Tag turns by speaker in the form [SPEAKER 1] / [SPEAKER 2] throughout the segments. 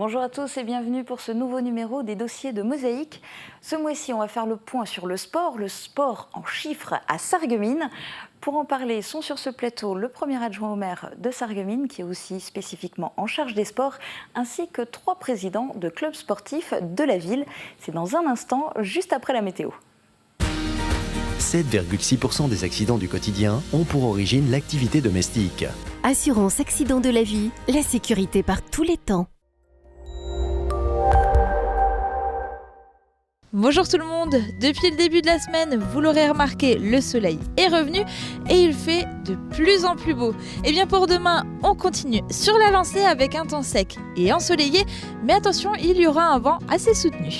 [SPEAKER 1] Bonjour à tous et bienvenue pour ce nouveau numéro des dossiers de Mosaïque. Ce mois-ci, on va faire le point sur le sport en chiffres à Sarreguemines. Pour en parler, sont sur ce plateau le premier adjoint au maire de Sarreguemines, qui est aussi spécifiquement en charge des sports, ainsi que 3 présidents de clubs sportifs de la ville. C'est dans un instant, juste après la météo.
[SPEAKER 2] 7,6% des accidents du quotidien ont pour origine l'activité domestique.
[SPEAKER 3] Assurance accident de la vie, la sécurité par tous les temps.
[SPEAKER 4] Bonjour tout le monde, depuis le début de la semaine, vous l'aurez remarqué, le soleil est revenu et il fait de plus en plus beau. Et bien pour demain, on continue sur la lancée avec un temps sec et ensoleillé, mais attention, il y aura un vent assez soutenu.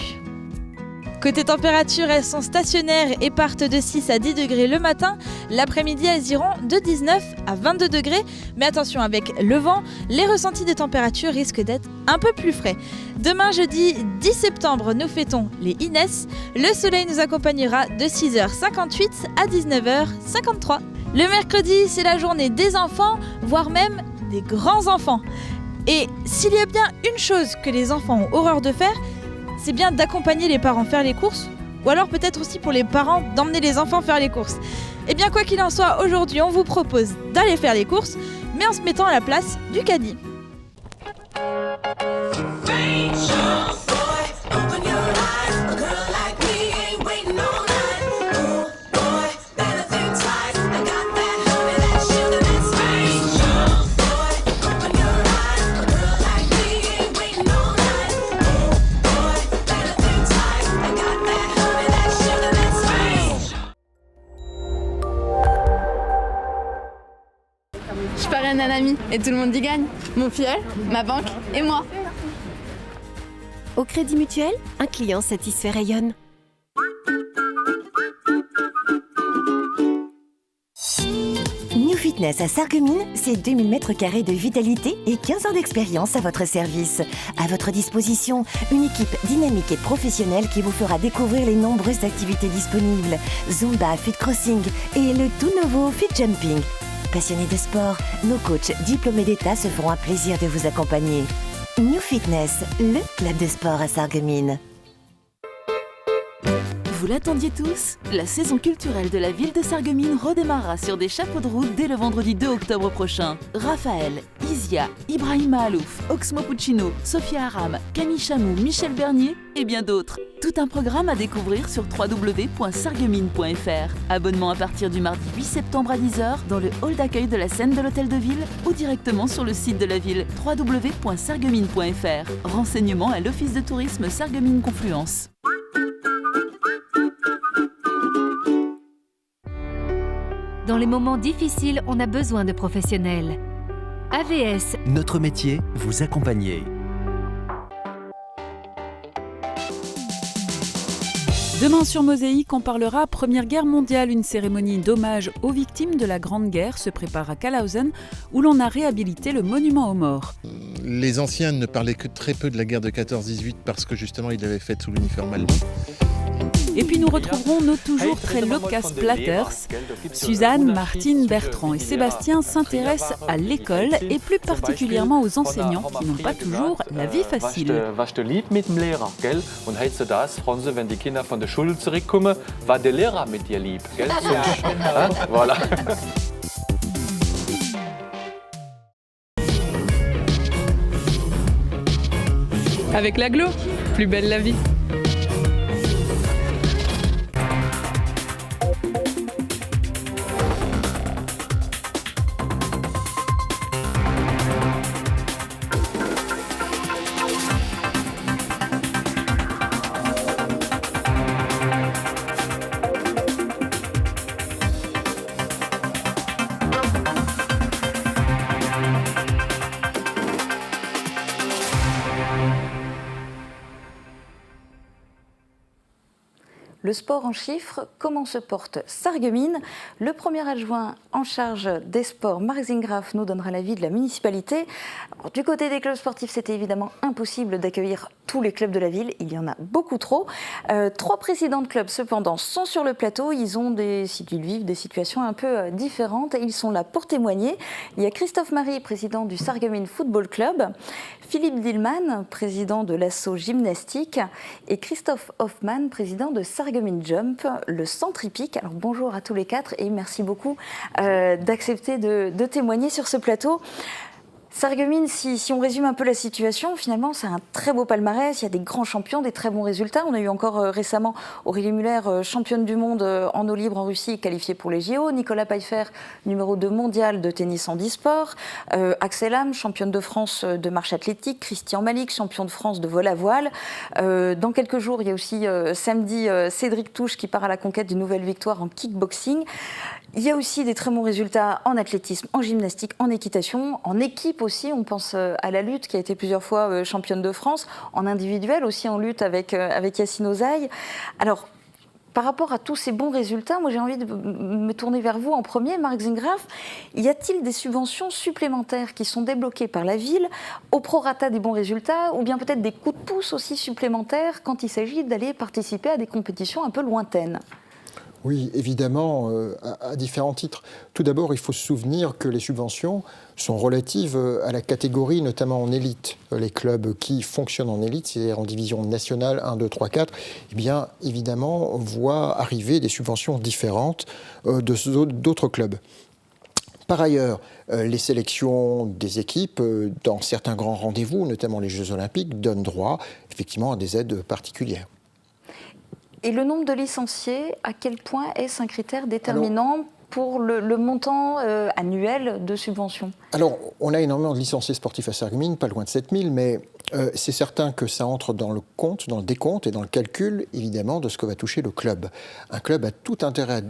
[SPEAKER 4] Côté température, elles sont stationnaires et partent de 6 à 10 degrés le matin. L'après-midi, elles iront de 19 à 22 degrés. Mais attention, avec le vent, les ressentis de température risquent d'être un peu plus frais. Demain, jeudi 10 septembre, nous fêtons les Inès. Le soleil nous accompagnera de 6h58 à 19h53. Le mercredi, c'est la journée des enfants, voire même des grands-enfants. Et s'il y a bien une chose que les enfants ont horreur de faire, c'est bien d'accompagner les parents faire les courses, ou alors peut-être aussi pour les parents d'emmener les enfants faire les courses. Et bien quoi qu'il en soit, aujourd'hui on vous propose d'aller faire les courses, mais en se mettant à la place du caddie.
[SPEAKER 5] Je parraine un ami et tout le monde y gagne. Mon filleul, ma banque et moi.
[SPEAKER 3] Au Crédit Mutuel, un client satisfait rayonne. New Fitness à Sarreguemines, c'est 2000 m² de vitalité et 15 ans d'expérience à votre service. À votre disposition, une équipe dynamique et professionnelle qui vous fera découvrir les nombreuses activités disponibles. Zumba, Fit Crossing et le tout nouveau Fit Jumping. Passionnés de sport, nos coachs diplômés d'État se feront un plaisir de vous accompagner. New Fitness, le club de sport à Sarreguemines.
[SPEAKER 6] Vous l'attendiez tous, la saison culturelle de la ville de Sarreguemines redémarrera sur des chapeaux de roue dès le vendredi 2 octobre prochain. Raphaël, Isia, Ibrahima Alouf, Oxmo Puccino, Sophia Aram, Camille Chamou, Michel Bernier et bien d'autres. Tout un programme à découvrir sur www.sarreguemines.fr. Abonnement à partir du mardi 8 septembre à 10h dans le hall d'accueil de la scène de l'hôtel de ville ou directement sur le site de la ville www.sarreguemines.fr. Renseignements à l'office de tourisme Sarreguemines Confluence.
[SPEAKER 7] Dans les moments difficiles, on a besoin de professionnels. AVS.
[SPEAKER 2] Notre métier, vous accompagner.
[SPEAKER 8] Demain sur Mosaïque, on parlera Première Guerre mondiale. Une cérémonie d'hommage aux victimes de la Grande Guerre se prépare à Calhausen, où l'on a réhabilité le monument aux morts.
[SPEAKER 9] Les anciens ne parlaient que très peu de la guerre de 14-18 parce que justement ils l'avaient faite sous l'uniforme allemand.
[SPEAKER 8] Et puis nous retrouverons nos toujours très loquaces platters. Suzanne, Martine, Bertrand et Sébastien s'intéressent à l'école et plus particulièrement aux enseignants qui n'ont pas toujours la vie facile.
[SPEAKER 10] Was du lieb mit dem Lehrer, gell? Und hältst du das, Franze, wenn die Kinder von der Schule zurückkommen, war der Lehrer mit dir lieb, gell? Voilà.
[SPEAKER 5] Avec l'agglo, plus belle la vie.
[SPEAKER 1] Le sport en chiffres, comment se porte Sarreguemines? Le premier adjoint en charge des sports, Marc Zingraf, nous donnera l'avis de la municipalité. Alors, du côté des clubs sportifs, c'était évidemment impossible d'accueillir tous les clubs de la ville, il y en a beaucoup trop. 3 présidents de clubs, cependant, sont sur le plateau. Ils vivent des situations un peu différentes. Ils sont là pour témoigner. Il y a Christophe Marie, président du Sarreguemines Football Club, Philippe Dillman, président de l'asso gymnastique, et Christophe Hoffmann, président de Sarreguemines Jump, le centre hippique. Alors bonjour à tous les 4 et merci beaucoup d'accepter de témoigner sur ce plateau. Sarreguemines, si on résume un peu la situation, finalement, c'est un très beau palmarès. Il y a des grands champions, des très bons résultats. On a eu encore récemment Aurélie Muller, championne du monde en eau libre en Russie, qualifiée pour les JO. Nicolas Pfeiffer, numéro 2 mondial de tennis en e-sport. Axel Ham, championne de France de marche athlétique. Christian Malik, champion de France de vol à voile. Dans quelques jours, il y a aussi samedi Cédric Touche qui part à la conquête d'une nouvelle victoire en kickboxing. Il y a aussi des très bons résultats en athlétisme, en gymnastique, en équitation, en équipe aussi. On pense à la lutte qui a été plusieurs fois championne de France, en individuel aussi en lutte avec Yacine Ozaï. Alors, par rapport à tous ces bons résultats, moi j'ai envie de me tourner vers vous en premier, Marc Zingraf. Y a-t-il des subventions supplémentaires qui sont débloquées par la ville au prorata des bons résultats, ou bien peut-être des coups de pouce aussi supplémentaires quand il s'agit d'aller participer à des compétitions un peu lointaines ?
[SPEAKER 11] Oui, évidemment, à différents titres. Tout d'abord, il faut se souvenir que les subventions sont relatives à la catégorie, notamment en élite. Les clubs qui fonctionnent en élite, c'est-à-dire en division nationale 1, 2, 3, 4, eh bien, évidemment, voient arriver des subventions différentes d'autres clubs. Par ailleurs, les sélections des équipes, dans certains grands rendez-vous, notamment les Jeux Olympiques, donnent droit, effectivement, à des aides particulières.
[SPEAKER 1] Et le nombre de licenciés, à quel point est-ce un critère déterminant pour le montant annuel de subvention ?
[SPEAKER 11] Alors, on a énormément de licenciés sportifs à Sarreguemines, pas loin de 7000, mais c'est certain que ça entre dans le compte, dans le décompte et dans le calcul, évidemment, de ce que va toucher le club. Un club a tout intérêt à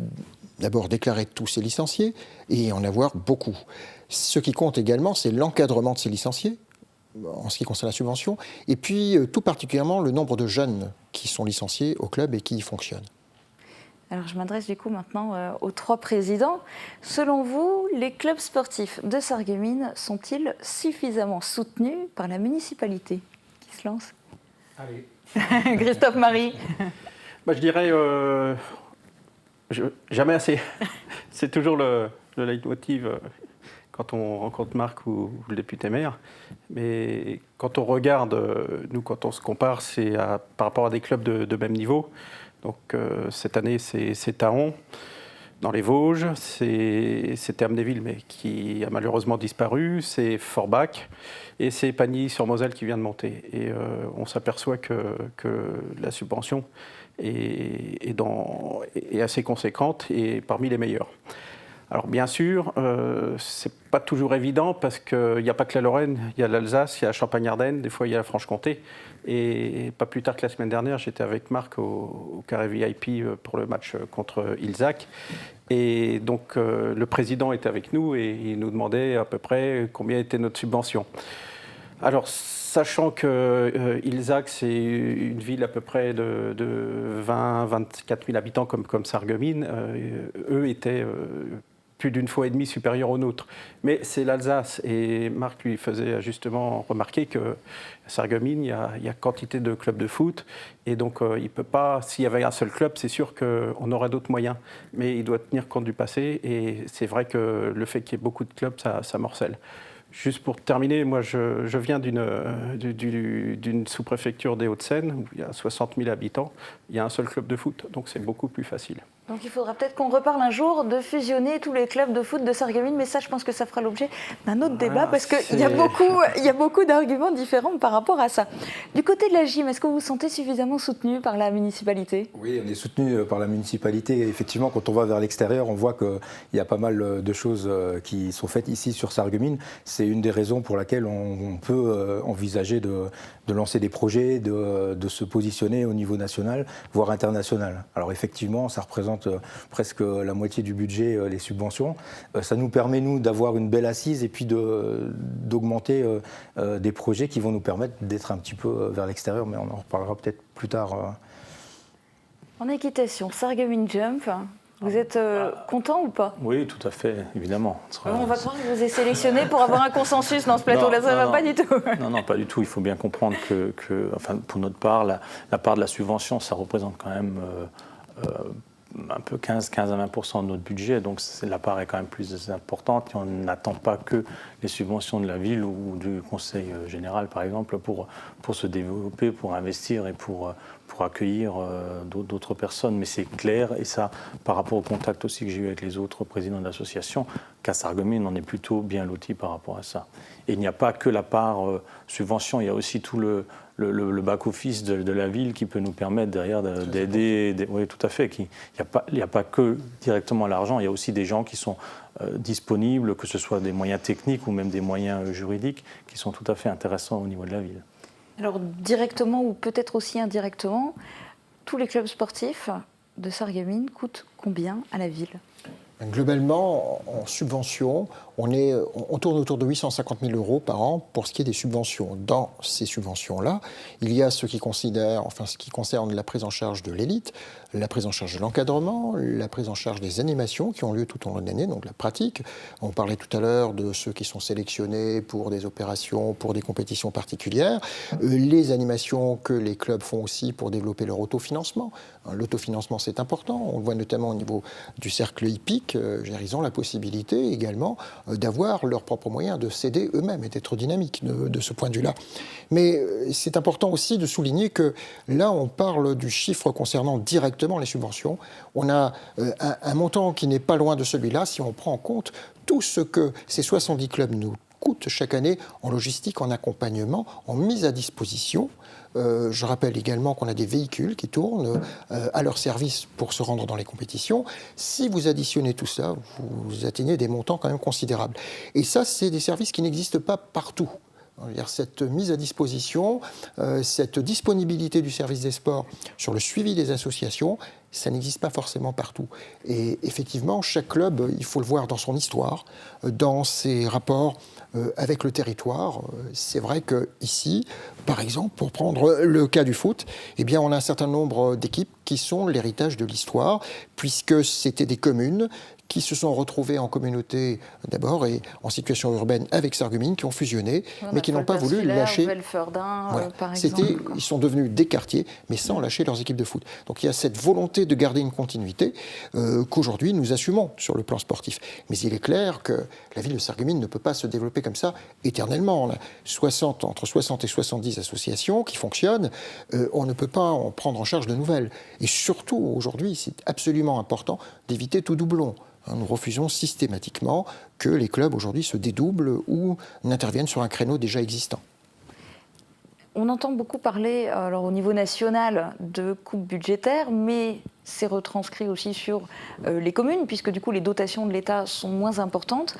[SPEAKER 11] d'abord déclarer tous ses licenciés et en avoir beaucoup. Ce qui compte également, c'est l'encadrement de ces licenciés, en ce qui concerne la subvention, et puis tout particulièrement le nombre de jeunes qui sont licenciés au club et qui y fonctionnent.
[SPEAKER 1] Alors je m'adresse du coup maintenant aux 3 présidents. Selon vous, les clubs sportifs de Sarreguemines sont-ils suffisamment soutenus par la municipalité ? Qui se lance ?
[SPEAKER 12] Allez.
[SPEAKER 1] Christophe Marie.
[SPEAKER 12] Je dirais jamais assez. C'est toujours le leitmotiv quand on rencontre Marc ou le député maire. Mais quand on regarde, nous, quand on se compare, c'est par rapport à des clubs de même niveau. Donc cette année, c'est Taon, dans les Vosges, c'est Hermnéville, mais qui a malheureusement disparu, c'est Forbach, et c'est Pagny-sur-Moselle qui vient de monter. Et on s'aperçoit que la subvention est assez conséquente et parmi les meilleures. Alors bien sûr, c'est pas toujours évident parce qu'il n'y a pas que la Lorraine, il y a l'Alsace, il y a la Champagne-Ardenne, des fois il y a la Franche-Comté. Et pas plus tard que la semaine dernière, j'étais avec Marc au carré VIP pour le match contre Ilzac. Et donc le président était avec nous et il nous demandait à peu près combien était notre subvention. Alors, sachant que Ilzac, c'est une ville à peu près de 20-24 000 habitants comme Sarreguemines, eux étaient plus d'une fois et demie supérieurs aux nôtres. Mais c'est l'Alsace. Et Marc lui faisait justement remarquer qu'à Sarreguemines, il y a quantité de clubs de foot. Et donc, il ne peut pas, s'il y avait un seul club, c'est sûr qu'on aurait d'autres moyens. Mais il doit tenir compte du passé. Et c'est vrai que le fait qu'il y ait beaucoup de clubs, ça morcelle. Juste pour terminer, moi je viens d'une sous-préfecture des Hauts-de-Seine où il y a 60 000 habitants. Il y a un seul club de foot, donc c'est beaucoup plus facile.
[SPEAKER 1] Donc il faudra peut-être qu'on reparle un jour de fusionner tous les clubs de foot de Sarreguemines, mais ça je pense que ça fera l'objet d'un autre débat parce qu'il y a beaucoup d'arguments différents par rapport à ça. Du côté de la gym, est-ce que vous vous sentez suffisamment soutenu par la municipalité ?
[SPEAKER 13] Oui, on est soutenu par la municipalité. Effectivement, quand on va vers l'extérieur, on voit qu'il y a pas mal de choses qui sont faites ici sur Sarreguemines. C'est une des raisons pour laquelle on peut envisager de lancer des projets, de se positionner au niveau national, voire international. Alors effectivement, ça représente presque la moitié du budget, les subventions. Ça nous permet, nous, d'avoir une belle assise et puis d'augmenter des projets qui vont nous permettre d'être un petit peu vers l'extérieur, mais on en reparlera peut-être plus tard.
[SPEAKER 1] En équitation, Sarreguemines Jump, Vous êtes content ou pas?
[SPEAKER 10] Oui, tout à fait, évidemment.
[SPEAKER 1] On va croire que je vous ai sélectionné pour avoir un consensus dans ce plateau-là, ça ne va pas du tout.
[SPEAKER 10] Non, pas du tout. Il faut bien comprendre que pour notre part, la part de la subvention, ça représente quand même un peu 15 à 20% de notre budget, donc la part est quand même plus importante et on n'attend pas que les subventions de la ville ou du conseil général, par exemple, pour se développer, pour investir et pour accueillir d'autres personnes. Mais c'est clair, et ça, par rapport au contact aussi que j'ai eu avec les autres présidents d'associations, qu'à Sarreguemines, on est plutôt bien lotis par rapport à ça. Et il n'y a pas que la part subvention, il y a aussi tout le back-office de la ville qui peut nous permettre derrière d'aider. Oui, tout à fait. Il n'y a pas que directement l'argent, il y a aussi des gens qui sont disponibles, que ce soit des moyens techniques ou même des moyens juridiques, qui sont tout à fait intéressants au niveau de la ville.
[SPEAKER 1] Alors, directement ou peut-être aussi indirectement, tous les clubs sportifs de Sarreguemines coûtent combien à la ville ?
[SPEAKER 11] Globalement, en subvention, on tourne autour de 850 000 € par an pour ce qui est des subventions. Dans ces subventions-là, il y a ce qui concerne la prise en charge de l'élite, la prise en charge de l'encadrement, la prise en charge des animations qui ont lieu tout au long de l'année, donc la pratique. On parlait tout à l'heure de ceux qui sont sélectionnés pour des opérations, pour des compétitions particulières, les animations que les clubs font aussi pour développer leur autofinancement. L'autofinancement, c'est important. On le voit notamment au niveau du cercle hippique. Ils ont la possibilité également d'avoir leurs propres moyens, de s'aider eux-mêmes et d'être dynamiques de ce point de vue-là. Mais c'est important aussi de souligner que là, on parle du chiffre concernant directement les subventions. On a un montant qui n'est pas loin de celui-là si on prend en compte tout ce que ces 70 clubs nous coûtent chaque année en logistique, en accompagnement, en mise à disposition. Je rappelle également qu'on a des véhicules qui tournent à leur service pour se rendre dans les compétitions. Si vous additionnez tout ça, vous atteignez des montants quand même considérables. Et ça, c'est des services qui n'existent pas partout. Cette mise à disposition, cette disponibilité du service des sports sur le suivi des associations, ça n'existe pas forcément partout. Et effectivement, chaque club, il faut le voir dans son histoire, dans ses rapports avec le territoire. C'est vrai qu'ici, par exemple, pour prendre le cas du foot, eh bien, on a un certain nombre d'équipes qui sont l'héritage de l'histoire, puisque c'était des communes qui se sont retrouvés en communauté d'abord et en situation urbaine avec Sarreguemines, qui ont fusionné, mais qui n'ont pas voulu lâcher.
[SPEAKER 1] Voilà. Par exemple.
[SPEAKER 11] Ils sont devenus des quartiers, mais sans lâcher leurs équipes de foot. Donc il y a cette volonté de garder une continuité qu'aujourd'hui nous assumons sur le plan sportif. Mais il est clair que la ville de Sarreguemines ne peut pas se développer comme ça éternellement. On a entre 60 et 70 associations qui fonctionnent. On ne peut pas en prendre en charge de nouvelles. Et surtout, aujourd'hui, c'est absolument important d'éviter tout doublon. Nous refusons systématiquement que les clubs aujourd'hui se dédoublent ou n'interviennent sur un créneau déjà existant.
[SPEAKER 1] On entend beaucoup parler, alors, au niveau national, de coupes budgétaires, mais c'est retranscrit aussi sur les communes, puisque du coup les dotations de l'État sont moins importantes.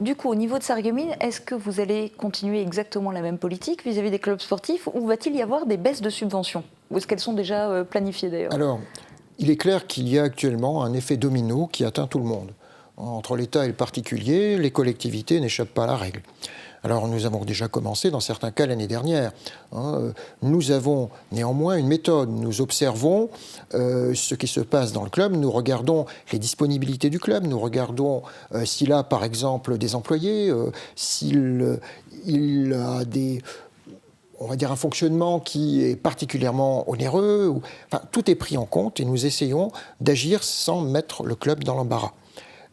[SPEAKER 1] Du coup, au niveau de Sarreguemines, est-ce que vous allez continuer exactement la même politique vis-à-vis des clubs sportifs, ou va-t-il y avoir des baisses de subventions? Ou est-ce qu'elles sont déjà planifiées d'ailleurs?
[SPEAKER 11] Alors, il est clair qu'il y a actuellement un effet domino qui atteint tout le monde. Entre l'État et le particulier, les collectivités n'échappent pas à la règle. Alors nous avons déjà commencé dans certains cas l'année dernière. Nous avons néanmoins une méthode. Nous observons ce qui se passe dans le club, nous regardons les disponibilités du club, nous regardons s'il a par exemple des employés, s'il a on va dire un fonctionnement qui est particulièrement onéreux. Enfin, tout est pris en compte et nous essayons d'agir sans mettre le club dans l'embarras.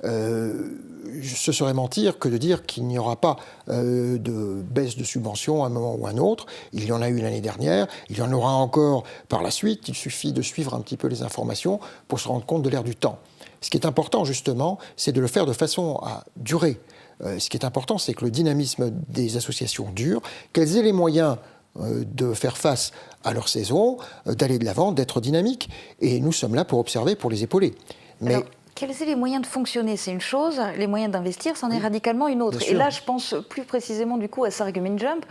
[SPEAKER 11] Ce serait mentir que de dire qu'il n'y aura pas de baisse de subventions à un moment ou à un autre. Il y en a eu l'année dernière, il y en aura encore par la suite. Il suffit de suivre un petit peu les informations pour se rendre compte de l'air du temps. Ce qui est important justement, c'est de le faire de façon à durer. Ce qui est important, c'est que le dynamisme des associations dure, qu'elles aient les moyens de faire face à leur saison, d'aller de l'avant, d'être dynamiques. Et nous sommes là pour observer, pour les épauler. Mais
[SPEAKER 1] alors, quels sont les moyens de fonctionner? C'est une chose, les moyens d'investir, c'en est radicalement une autre. Et là, je pense plus précisément du coup à Sarreguemines Jump.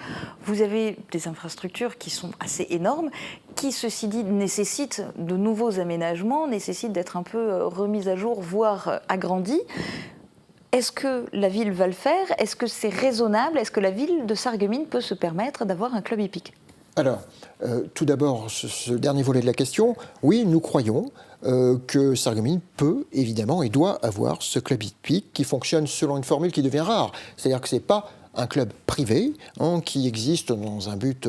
[SPEAKER 1] Vous avez des infrastructures qui sont assez énormes, qui, ceci dit, nécessitent de nouveaux aménagements, nécessitent d'être un peu remises à jour, voire agrandies. Est-ce que la ville va le faire? Est-ce que c'est raisonnable? Est-ce que la ville de Sarreguemines peut se permettre d'avoir un club hippique?
[SPEAKER 11] Alors, tout d'abord, ce dernier volet de la question, oui, nous croyons que Sarreguemines peut, évidemment, et doit avoir ce club hippique qui fonctionne selon une formule qui devient rare. C'est-à-dire que ce n'est pas un club privé qui existe dans un but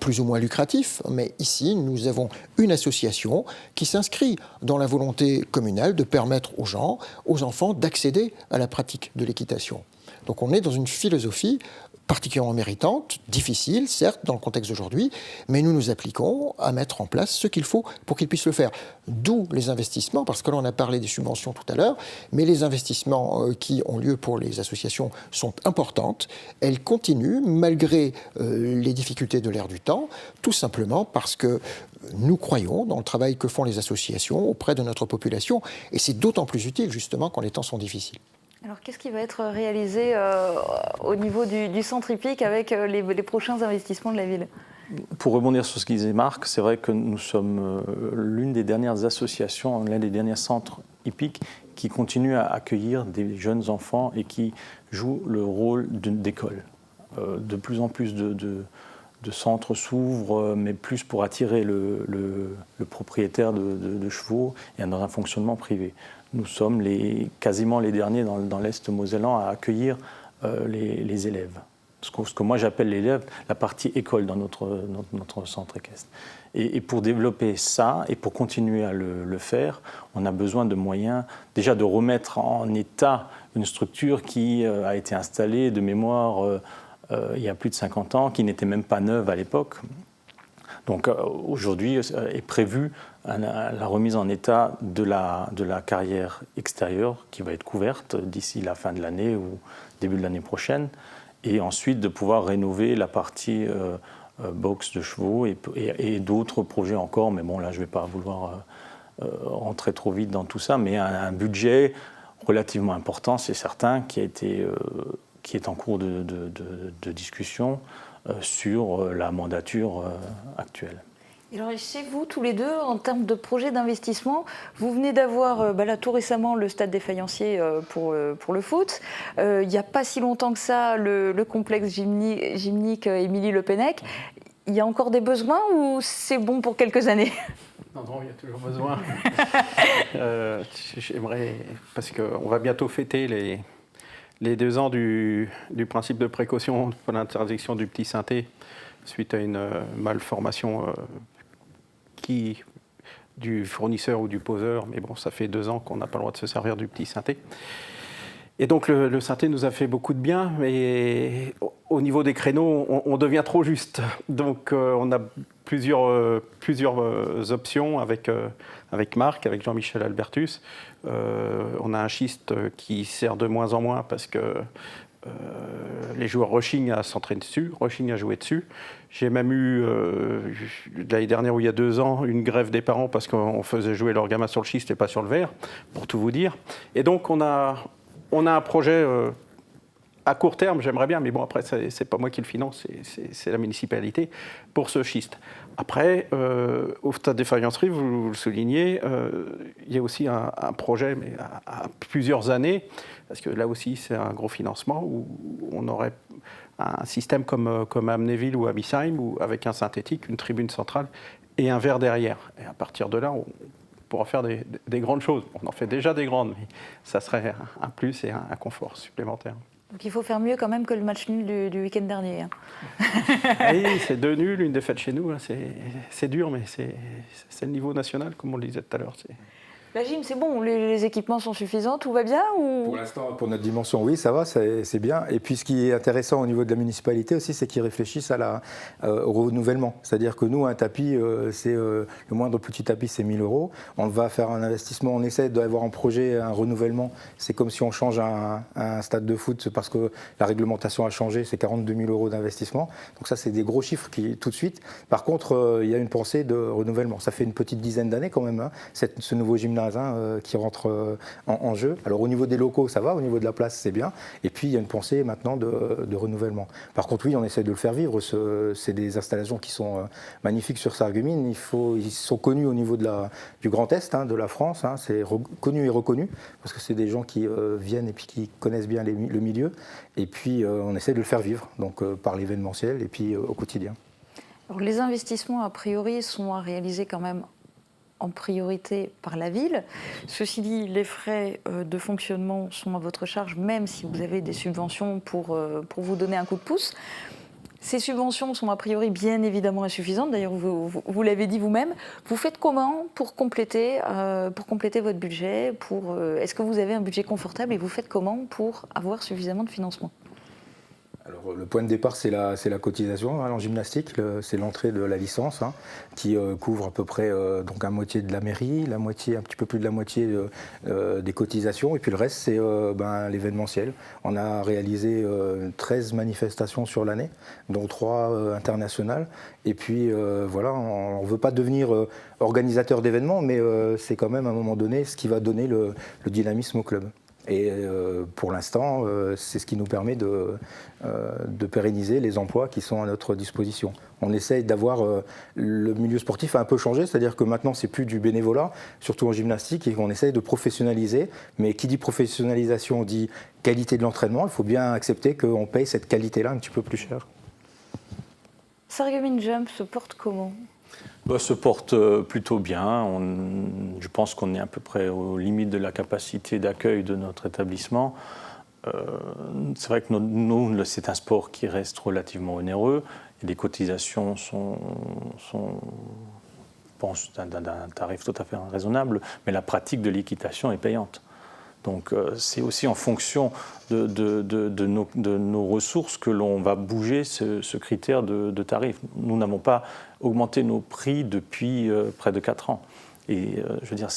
[SPEAKER 11] plus ou moins lucratif, mais ici, nous avons une association qui s'inscrit dans la volonté communale de permettre aux gens, aux enfants, d'accéder à la pratique de l'équitation. Donc on est dans une philosophie particulièrement méritante, difficile, certes, dans le contexte d'aujourd'hui, mais nous nous appliquons à mettre en place ce qu'il faut pour qu'ils puissent le faire. D'où les investissements, parce que là, on a parlé des subventions tout à l'heure, mais les investissements qui ont lieu pour les associations sont importantes. Elles continuent, malgré les difficultés de l'ère du temps, tout simplement parce que nous croyons dans le travail que font les associations auprès de notre population, et c'est d'autant plus utile, justement, quand les temps sont difficiles.
[SPEAKER 1] Alors, qu'est-ce qui va être réalisé au niveau du centre hippique avec les prochains investissements de la ville ?
[SPEAKER 10] Pour rebondir sur ce qu'il disait Marc, c'est vrai que nous sommes l'une des dernières associations, l'un des derniers centres hippiques qui continue à accueillir des jeunes enfants et qui joue le rôle d'école. De plus en plus de centres s'ouvrent, mais plus pour attirer le propriétaire de chevaux et dans un fonctionnement privé. Nous sommes quasiment les derniers dans l'Est mosellan à accueillir les élèves. Ce que moi j'appelle l'élève, la partie école dans notre centre équestre. Et pour développer ça et pour continuer à le faire, on a besoin de moyens, déjà de remettre en état une structure qui a été installée de mémoire il y a plus de 50 ans, qui n'était même pas neuve à l'époque. Donc aujourd'hui est prévue la remise en état de la carrière extérieure qui va être couverte d'ici la fin de l'année ou début de l'année prochaine, et ensuite de pouvoir rénover la partie boxe de chevaux et d'autres projets encore, mais bon là je ne vais pas vouloir rentrer trop vite dans tout ça, mais un budget relativement important, c'est certain, qui est en cours de discussion sur la mandature actuelle.
[SPEAKER 1] Et alors, chez vous, tous les deux, en termes de projet d'investissement, vous venez d'avoir là, tout récemment le stade des Faïenciers pour le foot. Il n'y a pas si longtemps que ça, le complexe gymnique Émilie Le Pennec. Il y a encore des besoins ou c'est bon pour quelques années ?
[SPEAKER 12] Non, il y a toujours besoin. J'aimerais, parce qu'on va bientôt fêter les 2 ans du principe de précaution pour l'interdiction du petit synthé suite à une malformation du fournisseur ou du poseur, mais bon, ça fait 2 ans qu'on n'a pas le droit de se servir du petit synthé. Et donc le synthé nous a fait beaucoup de bien, mais au niveau des créneaux, on devient trop juste. Donc on a plusieurs options avec Marc, avec Jean-Michel Albertus. On a un schiste qui sert de moins en moins parce que les joueurs rechignent à s'entraîner dessus, rechignent à jouer dessus. J'ai même eu, l'année dernière ou il y a 2 ans, une grève des parents parce qu'on faisait jouer leur gamin sur le schiste et pas sur le verre, pour tout vous dire. Et donc on a un projet à court terme, j'aimerais bien, mais bon après c'est pas moi qui le finance, c'est la municipalité, pour ce schiste. Après, au stade des Faïenceries, vous le soulignez, il y a aussi un projet, mais à plusieurs années, parce que là aussi c'est un gros financement, où on aurait un système comme à Amnéville ou à Bissheim, où avec un synthétique, une tribune centrale et un verre derrière. Et à partir de là, on pourra faire des grandes choses. On en fait déjà des grandes, mais ça serait un plus et un confort supplémentaire.
[SPEAKER 1] Donc il faut faire mieux quand même que le match nul du week-end dernier.
[SPEAKER 12] Oui, c'est 2 nuls, une défaite chez nous. C'est dur, mais c'est le niveau national, comme on le disait tout à l'heure.
[SPEAKER 1] La gym, c'est bon, les équipements sont suffisants, tout va bien ou...
[SPEAKER 13] Pour l'instant, pour notre dimension, oui, ça va, c'est bien. Et puis ce qui est intéressant au niveau de la municipalité aussi, c'est qu'ils réfléchissent au renouvellement. C'est-à-dire que nous, un tapis, le moindre petit tapis, c'est 1 000 €. On va faire un investissement, on essaie d'avoir un projet, un renouvellement. C'est comme si on change un stade de foot parce que la réglementation a changé, c'est 42 000 € d'investissement. Donc ça, c'est des gros chiffres tout de suite. Par contre, il y a une pensée de renouvellement. Ça fait une petite dizaine d'années quand même, ce nouveau gymnase qui rentre en jeu. Alors au niveau des locaux, ça va, au niveau de la place, c'est bien. Et puis il y a une pensée maintenant de renouvellement. Par contre, oui, on essaie de le faire vivre. C'est des installations qui sont magnifiques sur Sarreguemines. Ils sont connus au niveau du Grand Est, de la France. C'est connu et reconnu, parce que c'est des gens qui viennent et puis qui connaissent bien le milieu. Et puis on essaie de le faire vivre, donc par l'événementiel et puis au quotidien.
[SPEAKER 1] Alors, les investissements, a priori, sont à réaliser quand même en priorité par la ville. Ceci dit, les frais de fonctionnement sont à votre charge, même si vous avez des subventions pour vous donner un coup de pouce. Ces subventions sont a priori bien évidemment insuffisantes, d'ailleurs vous l'avez dit vous-même. Vous faites comment pour compléter votre budget est-ce que vous avez un budget confortable et vous faites comment pour avoir suffisamment de financement ?
[SPEAKER 13] Alors, le point de départ, c'est la cotisation en gymnastique, c'est l'entrée de la licence qui couvre à peu près donc à moitié de la mairie, un petit peu plus de la moitié des cotisations, et puis le reste, c'est l'événementiel. On a réalisé 13 manifestations sur l'année, dont 3 internationales, et puis voilà, on ne veut pas devenir organisateur d'événements, mais c'est quand même à un moment donné ce qui va donner le dynamisme au club. Et pour l'instant, c'est ce qui nous permet de pérenniser les emplois qui sont à notre disposition. On essaye d'avoir... le milieu sportif a un peu changé, c'est-à-dire que maintenant, c'est plus du bénévolat, surtout en gymnastique, et qu'on essaye de professionnaliser. Mais qui dit professionnalisation dit qualité de l'entraînement. Il faut bien accepter qu'on paye cette qualité-là un petit peu plus cher.
[SPEAKER 1] Sarreguemines Jump se porte comment ?
[SPEAKER 10] Se porte plutôt bien. Je pense qu'on est à peu près aux limites de la capacité d'accueil de notre établissement. C'est vrai que c'est un sport qui reste relativement onéreux et les cotisations sont d'un tarif tout à fait raisonnable, mais la pratique de l'équitation est payante. Donc c'est aussi en fonction de nos ressources que l'on va bouger ce critère de tarif. Nous n'avons pas augmenté nos prix depuis près de 4 ans. Et je veux dire,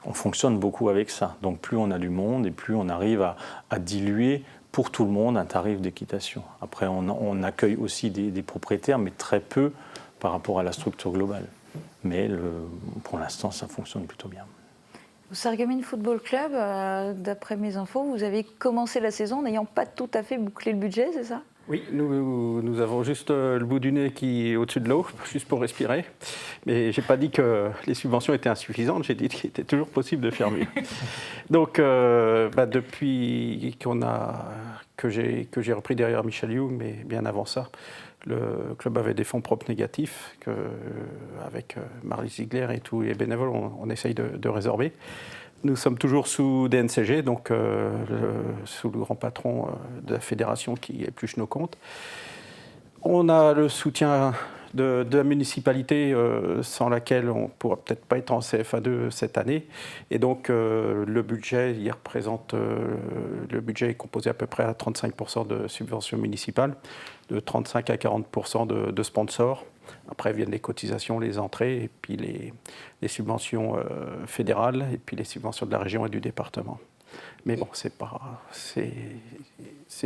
[SPEAKER 10] on fonctionne beaucoup avec ça. Donc plus on a du monde et plus on arrive à diluer pour tout le monde un tarif d'équitation. Après, on accueille aussi des propriétaires, mais très peu par rapport à la structure globale. Mais pour l'instant, ça fonctionne plutôt bien.
[SPEAKER 1] Au Sarreguemines Football Club, d'après mes infos, vous avez commencé la saison n'ayant pas tout à fait bouclé le budget, c'est ça ?
[SPEAKER 12] Oui, nous avons juste le bout du nez qui est au-dessus de l'eau, juste pour respirer. Mais je n'ai pas dit que les subventions étaient insuffisantes, j'ai dit qu'il était toujours possible de faire mieux. Donc, depuis que j'ai repris derrière Michel Young, mais bien avant ça, le club avait des fonds propres négatifs qu'avec Marly Ziegler et tous les bénévoles, on essaye de résorber. Nous sommes toujours sous DNCG, donc sous le grand patron de la fédération qui épluche nos comptes. On a le soutien de la municipalité sans laquelle on ne pourra peut-être pas être en CFA2 cette année. Et donc le budget, le budget est composé à peu près à 35% de subventions municipales, de 35 à 40% de sponsors. Après viennent les cotisations, les entrées, et puis les subventions fédérales, et puis les subventions de la région et du département. Mais bon, c'est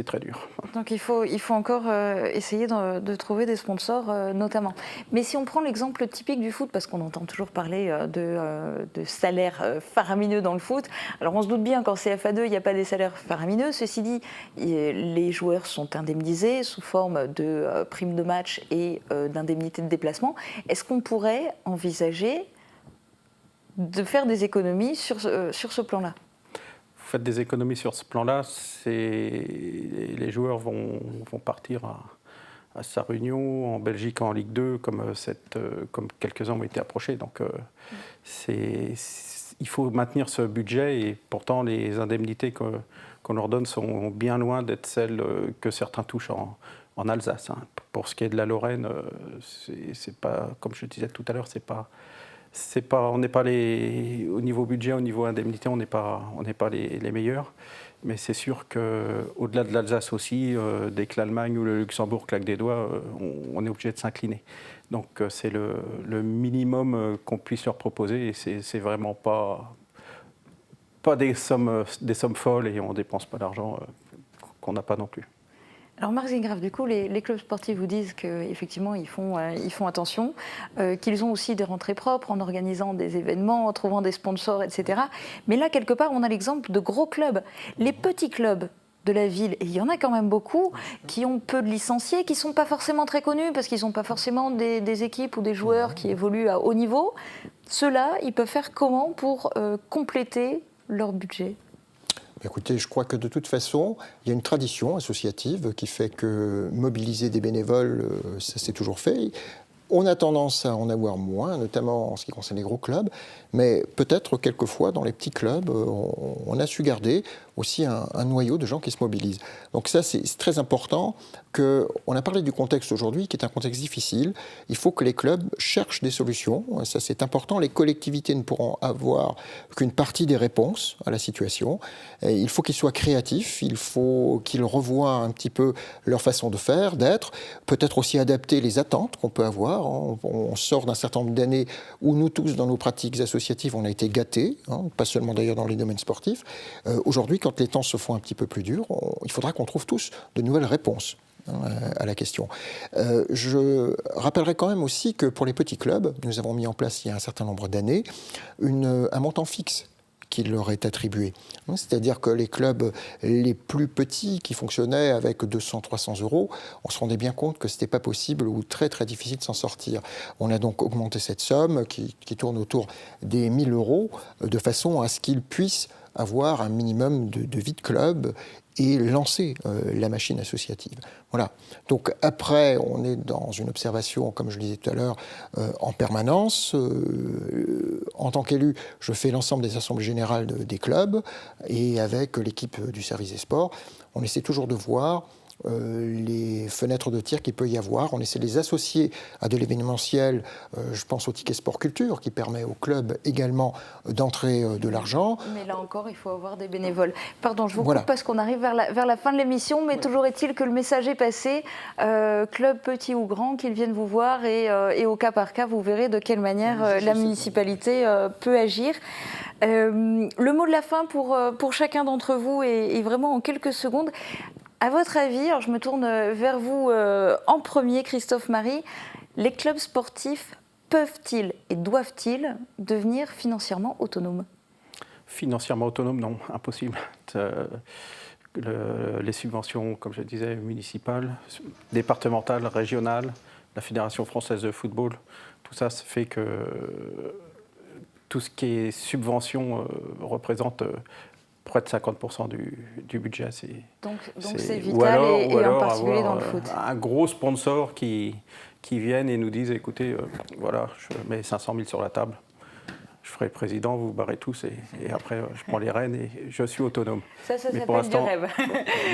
[SPEAKER 12] très dur.
[SPEAKER 1] Donc il faut encore essayer de trouver des sponsors notamment. Mais si on prend l'exemple typique du foot, parce qu'on entend toujours parler de salaires faramineux dans le foot, alors on se doute bien qu'en CFA2, il n'y a pas des salaires faramineux. Ceci dit, les joueurs sont indemnisés sous forme de primes de match et d'indemnités de déplacement. Est-ce qu'on pourrait envisager de faire des économies sur ce plan-là ?
[SPEAKER 12] Vous faites des économies sur ce plan-là, les joueurs vont partir à Sarre-Union, en Belgique, en Ligue 2, comme quelques-uns ont été approchés. Donc il faut maintenir ce budget et pourtant les indemnités qu'on leur donne sont bien loin d'être celles que certains touchent en Alsace. Pour ce qui est de la Lorraine, c'est pas, comme je disais tout à l'heure, on n'est pas au niveau budget, au niveau indemnité, on n'est pas les meilleurs. Mais c'est sûr qu'au-delà de l'Alsace aussi, dès que l'Allemagne ou le Luxembourg claquent des doigts, on est obligé de s'incliner. Donc c'est le minimum qu'on puisse leur proposer et c'est vraiment pas des sommes folles et on ne dépense pas d'argent qu'on n'a pas non plus.
[SPEAKER 1] Alors Marc Zingraf, du coup, les clubs sportifs vous disent qu'effectivement, ils font attention, qu'ils ont aussi des rentrées propres en organisant des événements, en trouvant des sponsors, etc. Mais là, quelque part, on a l'exemple de gros clubs. Les petits clubs de la ville, et il y en a quand même beaucoup, qui ont peu de licenciés, qui ne sont pas forcément très connus, parce qu'ils n'ont pas forcément des équipes ou des joueurs qui évoluent à haut niveau. Ceux-là, ils peuvent faire comment pour compléter leur budget ?
[SPEAKER 11] Écoutez, je crois que de toute façon, il y a une tradition associative qui fait que mobiliser des bénévoles, ça s'est toujours fait. On a tendance à en avoir moins, notamment en ce qui concerne les gros clubs, mais peut-être quelquefois dans les petits clubs, on a su garder aussi un noyau de gens qui se mobilisent. Donc ça, c'est très important. On a parlé du contexte aujourd'hui, qui est un contexte difficile. Il faut que les clubs cherchent des solutions. Ça, c'est important. Les collectivités ne pourront avoir qu'une partie des réponses à la situation. Et il faut qu'ils soient créatifs. Il faut qu'ils revoient un petit peu leur façon de faire, d'être. Peut-être aussi adapter les attentes qu'on peut avoir. On sort d'un certain nombre d'années où nous tous, dans nos pratiques associatives, on a été gâtés, pas seulement d'ailleurs dans les domaines sportifs. Aujourd'hui, quand les temps se font un petit peu plus durs, il faudra qu'on trouve tous de nouvelles réponses à la question. Je rappellerai quand même aussi que pour les petits clubs, nous avons mis en place il y a un certain nombre d'années un montant fixe qui leur est attribué. C'est-à-dire que les clubs les plus petits qui fonctionnaient avec 200-300 €, on se rendait bien compte que ce n'était pas possible ou très très difficile de s'en sortir. On a donc augmenté cette somme qui tourne autour des 1 000 € de façon à ce qu'ils puissent avoir un minimum de vie de club et lancer la machine associative. Voilà. Donc après, on est dans une observation, comme je le disais tout à l'heure, en permanence. En tant qu'élu, je fais l'ensemble des assemblées générales des clubs et avec l'équipe du service des sports, on essaie toujours de voir les fenêtres de tir qu'il peut y avoir. On essaie de les associer à de l'événementiel. Je pense au ticket sport culture qui permet au club également d'entrer de l'argent.
[SPEAKER 1] Mais là encore, il faut avoir des bénévoles. Pardon, je vous coupe parce qu'on arrive vers la fin de l'émission, mais toujours est-il que le message est passé. Club petit ou grand, qu'ils viennent vous voir et au cas par cas, vous verrez de quelle manière la municipalité peut agir. Le mot de la fin pour chacun d'entre vous est vraiment en quelques secondes. À votre avis, alors je me tourne vers vous en premier, Christophe Marie, les clubs sportifs peuvent-ils et doivent-ils devenir financièrement autonomes ?
[SPEAKER 12] Financièrement autonomes, non, impossible. Les subventions, comme je le disais, municipales, départementales, régionales, la Fédération française de football, tout ça fait que tout ce qui est subvention représente près de 50% du budget.
[SPEAKER 1] Donc c'est vital et en particulier dans le foot.
[SPEAKER 12] Un gros sponsor qui vienne et nous dise, écoutez, voilà, je mets 500 000 sur la table, je ferai le président, vous vous barrez tous et après je prends les rênes et je suis autonome.
[SPEAKER 1] Ça s'appelle du rêve.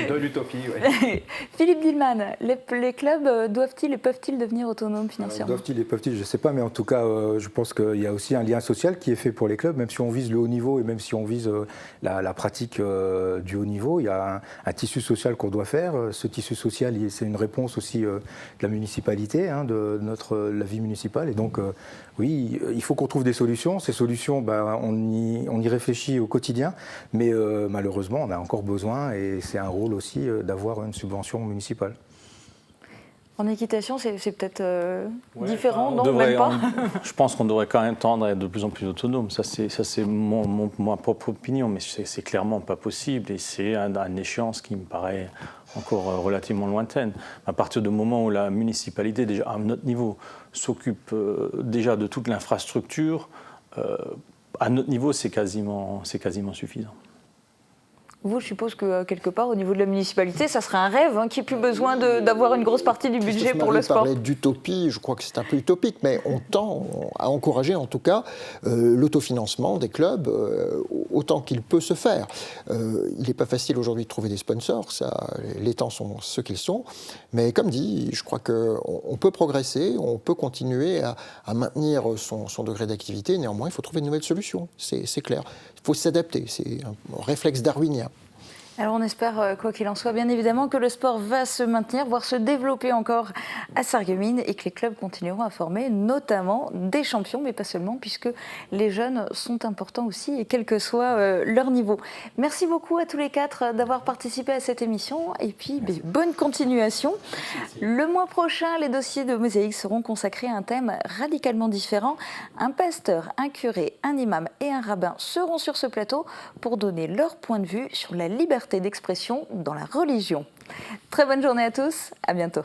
[SPEAKER 12] De l'utopie, oui.
[SPEAKER 1] Philippe Dillman, les clubs doivent-ils et peuvent-ils devenir autonomes financièrement ?
[SPEAKER 13] Doivent-ils et peuvent-ils, je ne sais pas, mais en tout cas, je pense qu'il y a aussi un lien social qui est fait pour les clubs, même si on vise le haut niveau et même si on vise la pratique du haut niveau, il y a un tissu social qu'on doit faire. Ce tissu social, c'est une réponse aussi de la municipalité, de la vie municipale. Et donc, oui, il faut qu'on trouve des solutions. Ces solutions, on y réfléchit au quotidien, mais malheureusement, on a encore besoin, et c'est un rôle aussi d'avoir une subvention municipale.
[SPEAKER 1] En équitation, c'est peut-être différent, non, même pas.
[SPEAKER 10] Je pense qu'on devrait quand même tendre à être de plus en plus autonome. Ça, c'est ma propre opinion, mais c'est clairement pas possible, et c'est une échéance qui me paraît encore relativement lointaine. À partir du moment où la municipalité, déjà à notre niveau, s'occupe déjà de toute l'infrastructure, à notre niveau, c'est quasiment suffisant.
[SPEAKER 1] Vous, je suppose que quelque part, au niveau de la municipalité, ça serait un rêve, qu'il n'y ait plus besoin d'avoir une grosse partie du budget pour le sport.
[SPEAKER 11] Parlait d'utopie, je crois que c'est un peu utopique, mais on tend à encourager en tout cas l'autofinancement des clubs autant qu'il peut se faire. Il n'est pas facile aujourd'hui de trouver des sponsors, les temps sont ceux qu'ils sont, mais comme dit, je crois qu'on peut progresser, on peut continuer à maintenir son degré d'activité, néanmoins il faut trouver de nouvelles solutions, c'est clair. Il faut s'adapter, c'est un réflexe darwinien.
[SPEAKER 1] Alors on espère, quoi qu'il en soit, bien évidemment, que le sport va se maintenir, voire se développer encore à Sarreguemines et que les clubs continueront à former notamment des champions, mais pas seulement, puisque les jeunes sont importants aussi, et quel que soit leur niveau. Merci beaucoup à tous les quatre d'avoir participé à cette émission, et puis bonne continuation. Le mois prochain, les dossiers de Mosaïque seront consacrés à un thème radicalement différent. Un pasteur, un curé, un imam et un rabbin seront sur ce plateau pour donner leur point de vue sur la liberté d'expression dans la religion. Très bonne journée à tous, à bientôt.